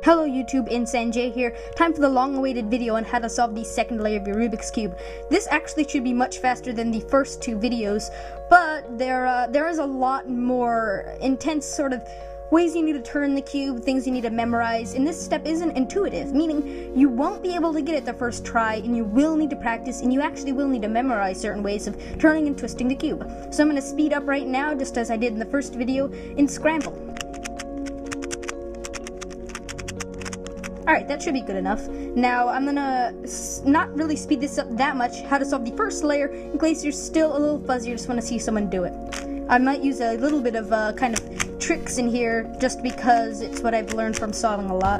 Hello YouTube, insanj here. Time for the long-awaited video on how to solve the second layer of your Rubik's Cube. This actually should be much faster than the first two videos, but there is a lot more intense sort of ways you need to turn the cube, things you need to memorize, and this step isn't intuitive, meaning you won't be able to get it the first try, and you will need to practice, and you actually will need to memorize certain ways of turning and twisting the cube. So I'm going to speed up right now, just as I did in the first video, and scramble. Alright, that should be good enough. Now, I'm gonna not really speed this up that much, how to solve the first layer, in case you're still a little fuzzy or just want to see someone do it. I might use a little bit of kind of tricks in here, just because it's what I've learned from solving a lot.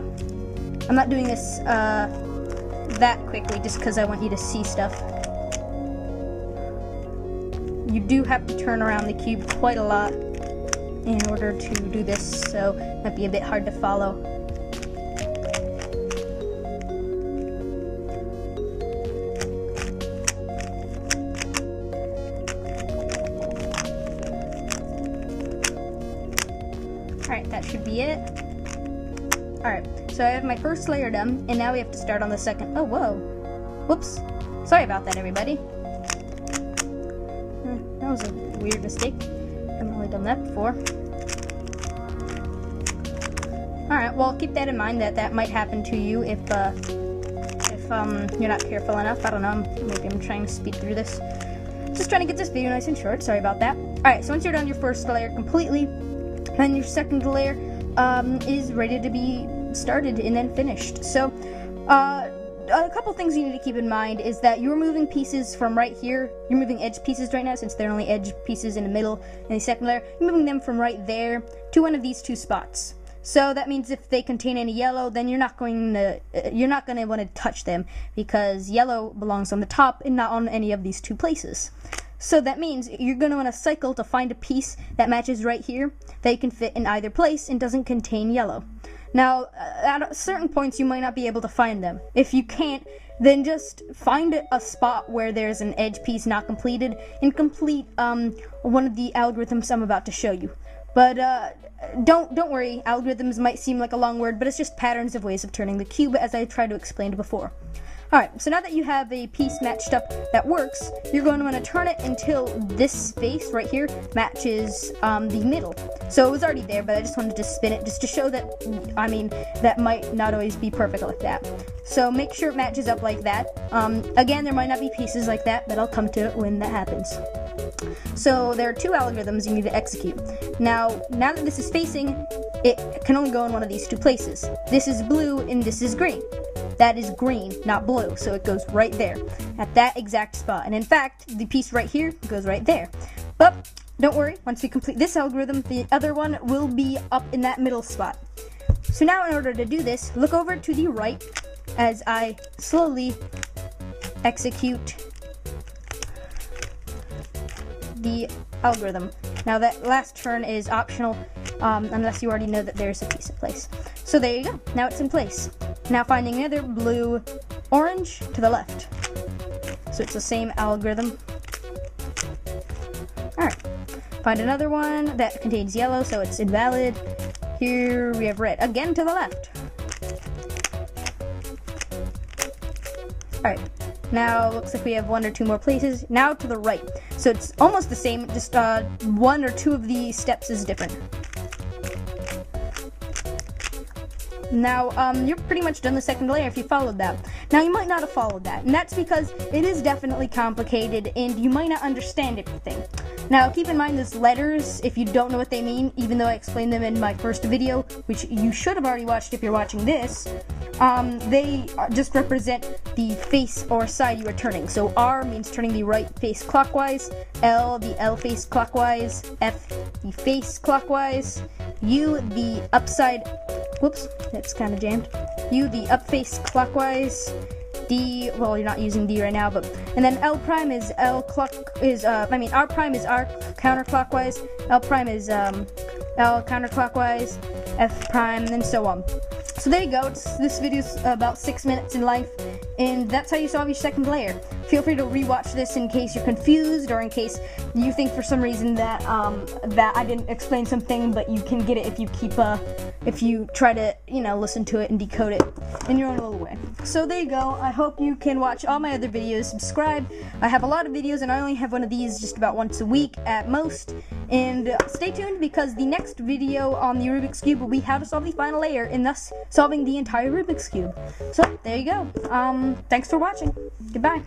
I'm not doing this that quickly, just because I want you to see stuff. You do have to turn around the cube quite a lot in order to do this, so it might be a bit hard to follow. Alright, that should be it. Alright, so I have my first layer done, and now we have to start on the second. Oh, whoa. Whoops. Sorry about that, everybody. That was a weird mistake. Haven't really done that before. Alright, well, keep that in mind that might happen to you if you're not careful enough. I don't know, maybe I'm trying to speed through this. Just trying to get this video nice and short. Sorry about that. Alright, so once you're done your first layer completely, and your second layer is ready to be started and then finished. So, a couple things you need to keep in mind is that you're moving pieces from right here. You're moving edge pieces right now, since they're only edge pieces in the middle in the second layer. You're moving them from right there to one of these two spots. So that means if they contain any yellow, then you're not going to want to touch them, because yellow belongs on the top and not on any of these two places. So that means you're going to want to cycle to find a piece that matches right here, that you can fit in either place and doesn't contain yellow. Now, at certain points you might not be able to find them. If you can't, then just find a spot where there's an edge piece not completed and complete one of the algorithms I'm about to show you. But don't worry, algorithms might seem like a long word, but it's just patterns of ways of turning the cube, as I tried to explain before. Alright, so now that you have a piece matched up that works, you're going to want to turn it until this space right here matches the middle. So it was already there, but I just wanted to spin it just to show that, that might not always be perfect like that. So make sure it matches up like that. Again, there might not be pieces like that, but I'll come to it when that happens. So there are two algorithms you need to execute. Now that this is facing, it can only go in one of these two places. This is blue and this is green. That is green, not blue, so it goes right there, at that exact spot. And in fact, the piece right here goes right there. But don't worry, once we complete this algorithm, the other one will be up in that middle spot. So now in order to do this, look over to the right as I slowly execute the algorithm. Now that last turn is optional, unless you already know that there's a piece in place. So there you go, now it's in place. Now finding another blue, orange to the left. So it's the same algorithm. Alright, find another one that contains yellow, so it's invalid. Here we have red, again to the left. Alright, now looks like we have one or two more places. Now to the right. So it's almost the same, just one or two of the steps is different. Now, you're pretty much done the second layer if you followed that. Now, you might not have followed that, and that's because it is definitely complicated, and you might not understand everything. Now, keep in mind those letters, if you don't know what they mean, even though I explained them in my first video, which you should have already watched if you're watching this, they just represent the face or side you are turning. So R means turning the right face clockwise, L, the L face clockwise, F, the face clockwise, U, the upside, whoops, that's kind of jammed, U, the up face clockwise, D, well, you're not using D right now, but, and then L prime is R prime is R counterclockwise, L prime is L counterclockwise, F prime, and so on. So there you go, this video's about 6 minutes in length, and that's how you solve your second layer. Feel free to rewatch this in case you're confused, or in case you think for some reason that that I didn't explain something, but you can get it if you try to, listen to it and decode it in your own little way. So there you go. I hope you can watch all my other videos. Subscribe. I have a lot of videos, and I only have one of these just about once a week at most. And stay tuned, because the next video on the Rubik's Cube will be how to solve the final layer, and thus solving the entire Rubik's Cube. So there you go. Thanks for watching. Goodbye.